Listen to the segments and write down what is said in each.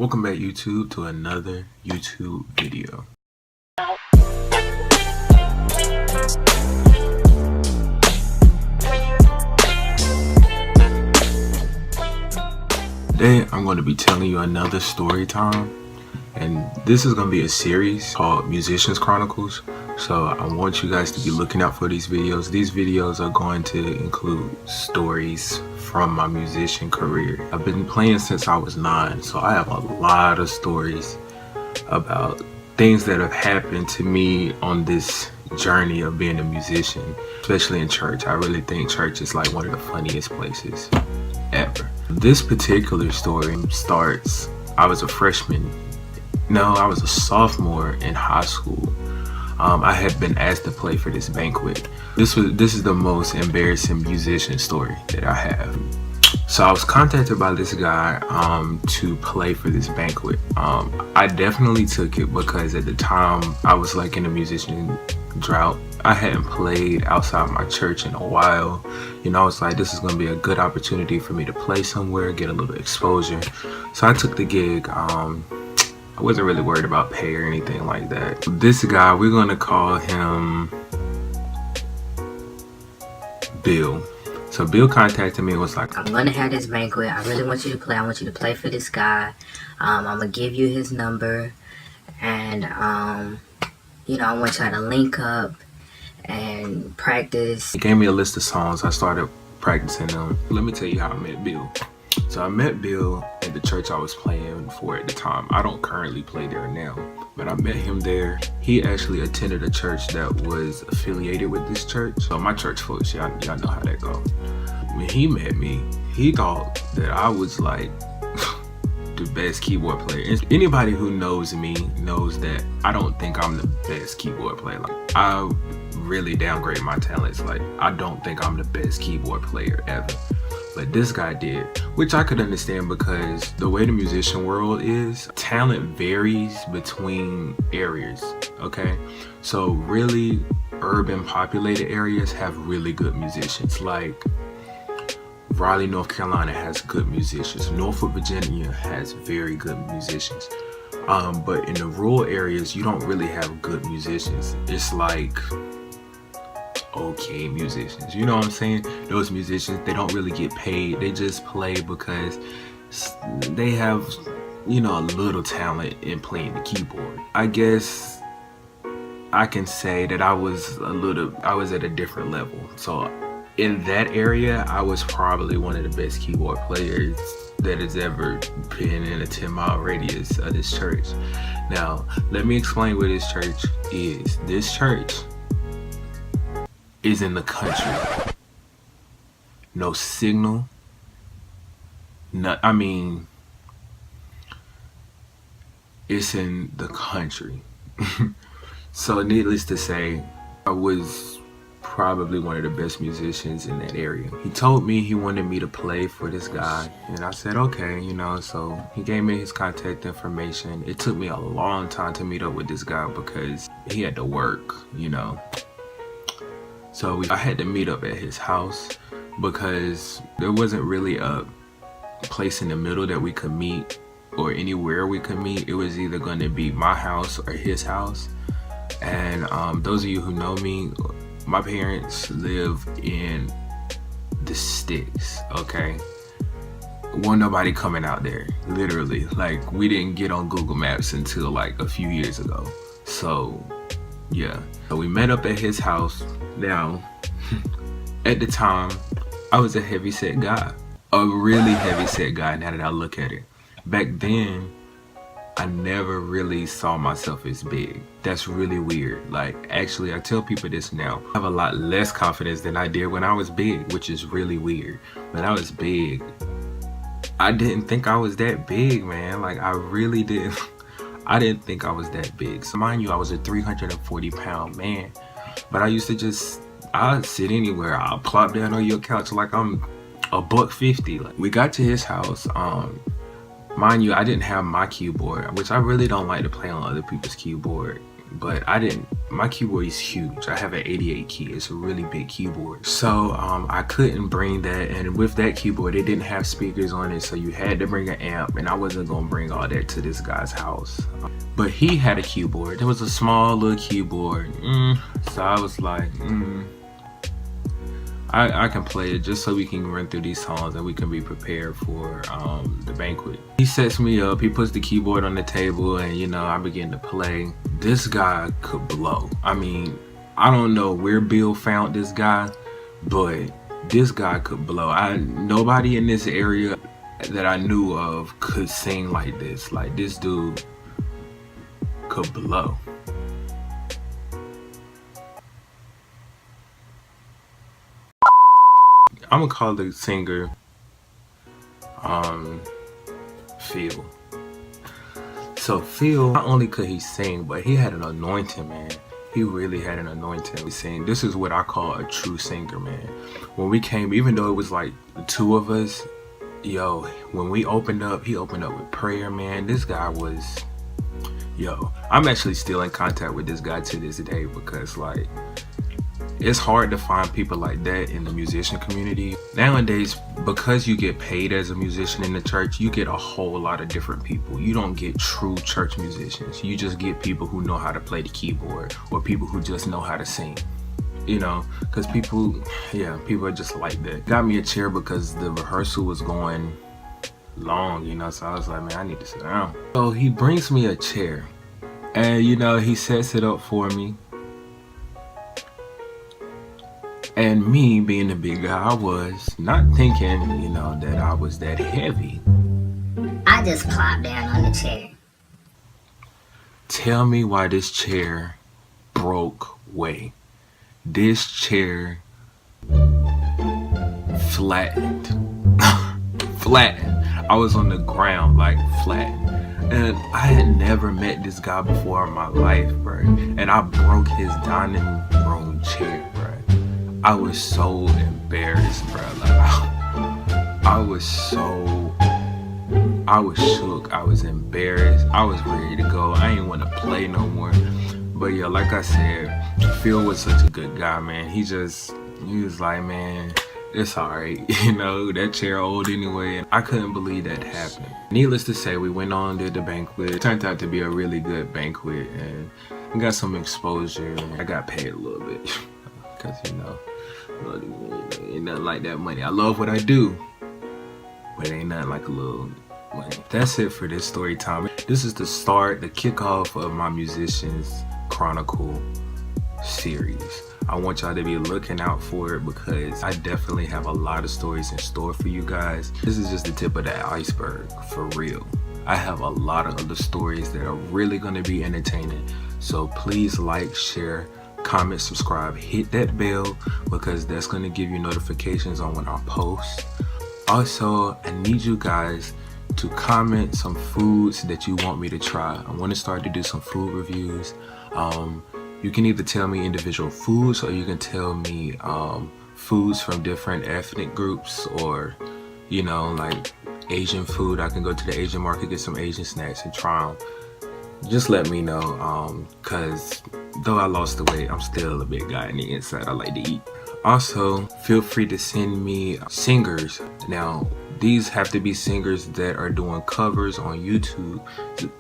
Welcome back YouTube to another YouTube video. Today I'm going to be telling you another story time, and this is going to be a series called Musicians Chronicles. So I want you guys to be looking out for these videos. These videos are going to include stories from my musician career. I've been playing since I was 9, so I have a lot of stories about things that have happened to me on this journey of being a musician, especially in church. I really think church is like one of the funniest places ever. This particular story starts, I was a sophomore in high school. I had been asked to play for this banquet. This is the most embarrassing musician story that I have. So I was contacted by this guy to play for this banquet. I definitely took it because at the time I was like in a musician drought. I hadn't played outside my church in a while. You know, I was like, this is gonna be a good opportunity for me to play somewhere, get a little exposure. So I took the gig. I wasn't really worried about pay or anything like that. This guy, we're gonna call him Bill. So Bill contacted me and was like, I'm gonna have this banquet. I really want you to play. I want you to play for this guy. I'm gonna give you his number, and you know, I want y'all to link up and practice. He gave me a list of songs. I started practicing them. Let me tell you how I met Bill. So I met Bill at the church I was playing for at the time. I don't currently play there now, but I met him there. He actually attended a church that was affiliated with this church. So my church folks, y'all know how that goes. When he met me, he thought that I was like the best keyboard player. And anybody who knows me knows that I don't think I'm the best keyboard player. Like, I really downgrade my talents. Like, I don't think I'm the best keyboard player ever. But this guy did, which I could understand because the way the musician world is, talent varies between areas, okay? So really urban populated areas have really good musicians. Like Raleigh, North Carolina has good musicians. Norfolk, Virginia has very good musicians. But in the rural areas, you don't really have good musicians. It's like okay musicians, you know what I'm saying? Those musicians, they don't really get paid. They just play because they have, you know, a little talent in playing the keyboard. I guess I can say that I was at a different level. So in that area, I was probably one of the best keyboard players that has ever been in a 10-mile radius of this church. Now, let me explain what this church is. This church is in the country. No signal. It's in the country. So needless to say, I was probably one of the best musicians in that area. He told me he wanted me to play for this guy, and I said okay, you know. So he gave me his contact information. It took me a long time to meet up with this guy because he had to work, you know. So I had to meet up at his house because there wasn't really a place in the middle that we could meet or anywhere we could meet. It was either going to be my house or his house. And those of you who know me, my parents live in the sticks, okay? Wasn't nobody coming out there, literally. Like, we didn't get on Google Maps until like a few years ago. So yeah, so we met up at his house. Now, at the time, I was a heavyset guy, a really heavyset guy. Now that I look at it, back then, I never really saw myself as big. That's really weird. Like, actually, I tell people this now. I have a lot less confidence than I did when I was big, which is really weird. When I was big, I didn't think I was that big, man. Like, I really didn't. I didn't think I was that big. So mind you, I was a 340-pound man, but I used to I'd sit anywhere. I'll plop down on your couch like I'm $150. Like, we got to his house. Mind you, I didn't have my keyboard, which I really don't like to play on other people's keyboard but my keyboard is huge. I have an 88 key. It's a really big keyboard. So I couldn't bring that, and with that keyboard, it didn't have speakers on it, so you had to bring an amp, and I wasn't gonna bring all that to this guy's house. But he had a keyboard. It was a small little keyboard. So I was like, I can play it just so we can run through these songs and we can be prepared for the banquet. He sets me up, he puts the keyboard on the table, and I begin to play. This guy could blow. I mean, I don't know where Bill found this guy, but this guy could blow. Nobody in this area that I knew of could sing like this. Like, this dude could blow. I'm gonna call the singer Phil. So Phil, not only could he sing, but he had an anointing, man. He really had an anointing. This is what I call a true singer, man. When we came, even though it was like the two of us, when we opened up, he opened up with prayer, man. This guy was, I'm actually still in contact with this guy to this day, because like, it's hard to find people like that in the musician community. Nowadays, because you get paid as a musician in the church, you get a whole lot of different people. You don't get true church musicians. You just get people who know how to play the keyboard, or people who just know how to sing. Because people are just like that. Got me a chair because the rehearsal was going long, so I was like, man, I need to sit down. So he brings me a chair, and he sets it up for me. And me being the big guy I was, not thinking, that I was that heavy. I just plopped down on the chair. Tell me why this chair broke way. This chair flattened. Flattened. I was on the ground, like flattened. And I had never met this guy before in my life, bro. And I broke his dining room chair, bro. I was so embarrassed, bro. Like, I was shook. I was embarrassed. I was ready to go. I didn't want to play no more. But yeah, like I said, Phil was such a good guy, man. He was like, man, it's alright. That chair old anyway. And I couldn't believe that happened. Needless to say, we went on, did the banquet. It turned out to be a really good banquet, and we got some exposure. I got paid a little bit. Because, ain't nothing like that money. I love what I do, but ain't nothing like a little money. That's it for this story time. This is the kickoff of my Musicians Chronicle series. I want y'all to be looking out for it, because I definitely have a lot of stories in store for you guys. This is just the tip of the iceberg, for real. I have a lot of other stories that are really going to be entertaining. So please like, share, comment, subscribe, hit that bell, because that's going to give you notifications on when I post. Also, I need you guys to comment some foods that you want me to try. I want to start to do some food reviews. You can either tell me individual foods, or you can tell me foods from different ethnic groups, or like Asian food. I can go to the Asian market, get some Asian snacks and try them. Just let me know, because though I lost the weight, I'm still a big guy in the inside. I like to eat. Also, feel free to send me singers. Now, these have to be singers that are doing covers on YouTube.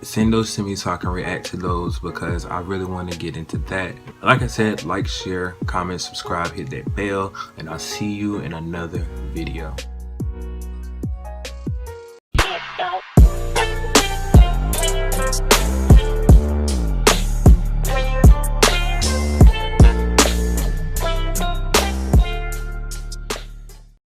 Send those to me so I can react to those, because I really want to get into that. Like I said, like, share, comment, subscribe, hit that bell, and I'll see you in another video.